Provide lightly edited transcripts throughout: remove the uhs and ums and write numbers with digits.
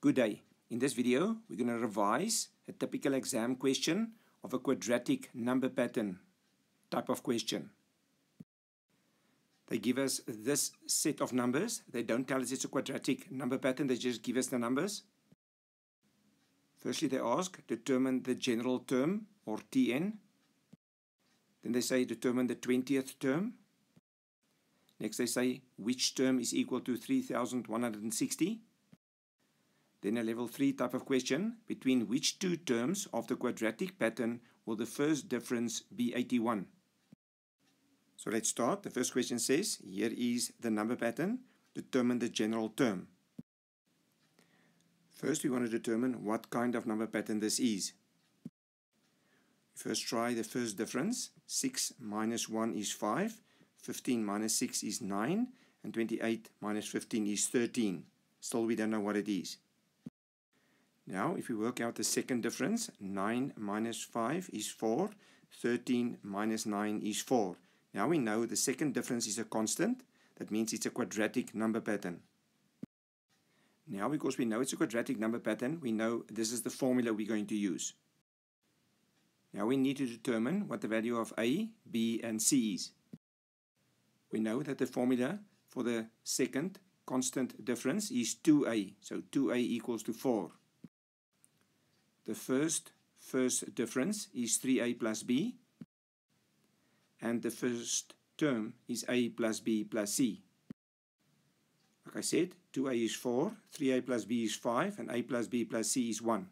Good day. In this video, we're going to revise a typical exam question of a quadratic number pattern type of question. They give us this set of numbers. They don't tell us it's a quadratic number pattern. They just give us the numbers. Firstly, they ask, determine the general term, or Tn. Then they say, determine the 20th term. Next, they say, which term is equal to 3,160? Then a level 3 type of question, between which two terms of the quadratic pattern will the first difference be 81? So let's start. The first question says, here is the number pattern. Determine the general term. First, we want to determine what kind of number pattern this is. First, try the first difference. 6 minus 1 is 5. 15 minus 6 is 9. And 28 minus 15 is 13. Still, we don't know what it is. Now, if we work out the second difference, 9 minus 5 is 4. 13 minus 9 is 4. Now we know the second difference is a constant. That means it's a quadratic number pattern. Now, because we know it's a quadratic number pattern, we know this is the formula we're going to use. Now we need to determine what the value of A, B, and C is. We know that the formula for the second constant difference is 2A. So 2A equals to 4. The first difference is 3A plus B. And the first term is A plus B plus C. Like I said, 2A is 4, 3A plus B is 5, and A plus B plus C is 1.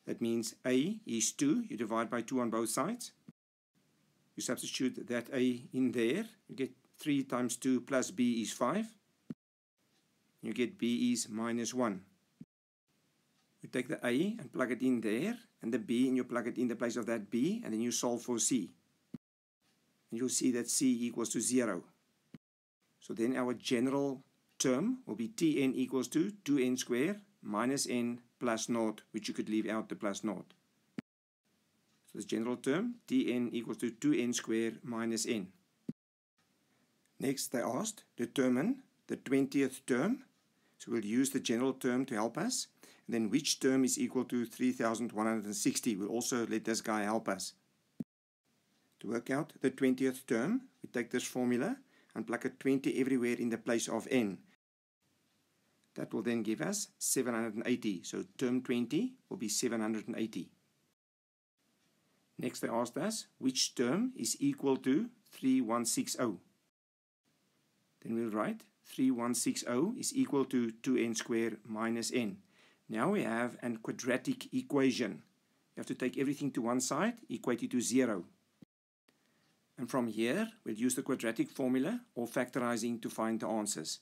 That means A is 2. You divide by 2 on both sides. You substitute that A in there. You get 3 times 2 plus B is 5. You get B is minus 1. You take the A and plug it in there, and the B, and you plug it in the place of that B, and then you solve for C. And you'll see that C equals to 0. So then our general term will be Tn equals to 2n squared minus n plus 0, which you could leave out the plus 0. So this general term, Tn equals to 2n squared minus n. Next, they asked, determine the 20th term. So we'll use the general term to help us. And then which term is equal to 3,160? We'll also let this guy help us. To work out the 20th term, we take this formula and plug a 20 everywhere in the place of n. That will then give us 780. So term 20 will be 780. Next, they asked us which term is equal to 3160. Then we'll write 3160 is equal to 2n squared minus n. Now we have a quadratic equation. You have to take everything to one side, equate it to 0. And from here, we'll use the quadratic formula or factorizing to find the answers.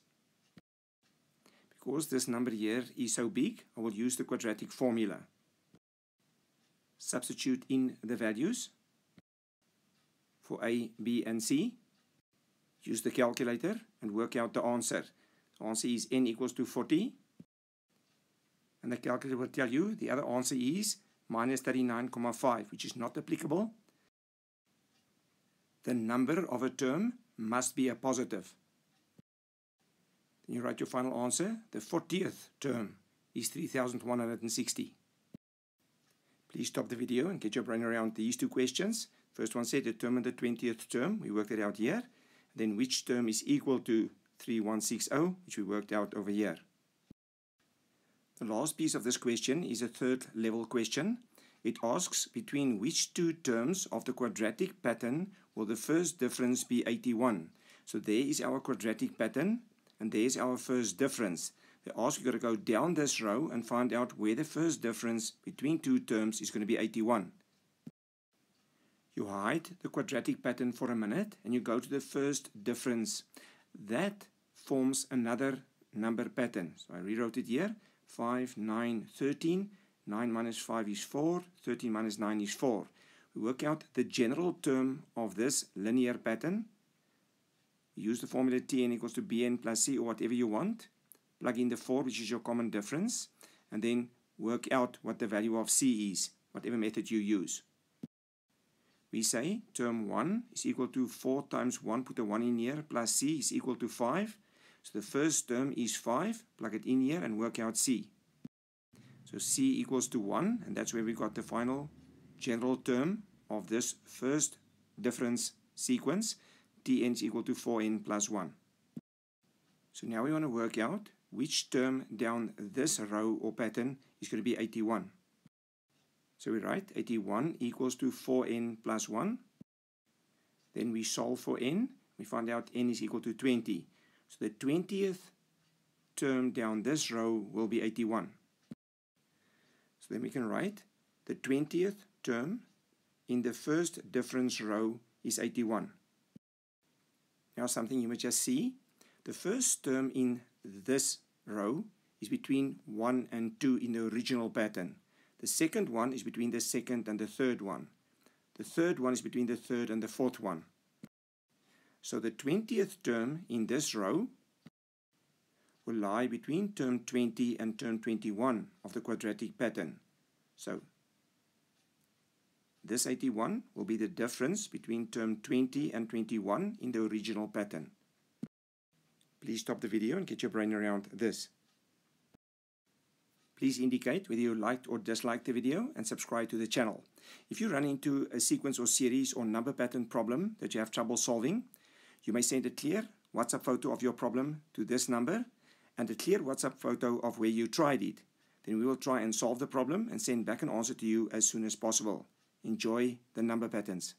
Because this number here is so big, I will use the quadratic formula. Substitute in the values for A, B, and C. Use the calculator and work out the answer. The answer is n equals to 40. And the calculator will tell you the other answer is minus 39,5, which is not applicable. The number of a term must be a positive. Then you write your final answer. The 40th term is 3,160. Please stop the video and get your brain around these two questions. First one said determine the 20th term. We worked it out here. Then which term is equal to 3160, which we worked out over here. The last piece of this question is a third level question. It asks between which two terms of the quadratic pattern will the first difference be 81. So there is our quadratic pattern, and there's our first difference. They ask you got to go down this row and find out where the first difference between two terms is going to be 81. You hide the quadratic pattern for a minute, and you go to the first difference. That forms another number pattern. So I rewrote it here. 5, 9, 13. 9 minus 5 is 4. 13 minus 9 is 4. We work out the general term of this linear pattern. Use the formula Tn equals to Bn plus C or whatever you want. Plug in the 4, which is your common difference. And then work out what the value of C is, whatever method you use. We say term 1 is equal to 4 times 1, put a 1 in here, plus C is equal to 5. So the first term is 5, plug it in here and work out C. So C equals to 1, and that's where we got the final general term of this first difference sequence. Tn is equal to 4n plus 1. So now we want to work out which term down this row or pattern is going to be 81. So we write 81 equals to 4n plus 1. Then we solve for n. We find out n is equal to 20. So the 20th term down this row will be 81. So then we can write the 20th term in the first difference row is 81. Now something you must just see. The first term in this row is between 1 and 2 in the original pattern. The second one is between the second and the third one. The third one is between the third and the fourth one. So the 20th term in this row will lie between term 20 and term 21 of the quadratic pattern. So this 81 will be the difference between term 20 and 21 in the original pattern. Please stop the video and get your brain around this. Please indicate whether you liked or disliked the video and subscribe to the channel. If you run into a sequence or series or number pattern problem that you have trouble solving, you may send a clear WhatsApp photo of your problem to this number and a clear WhatsApp photo of where you tried it. Then we will try and solve the problem and send back an answer to you as soon as possible. Enjoy the number patterns.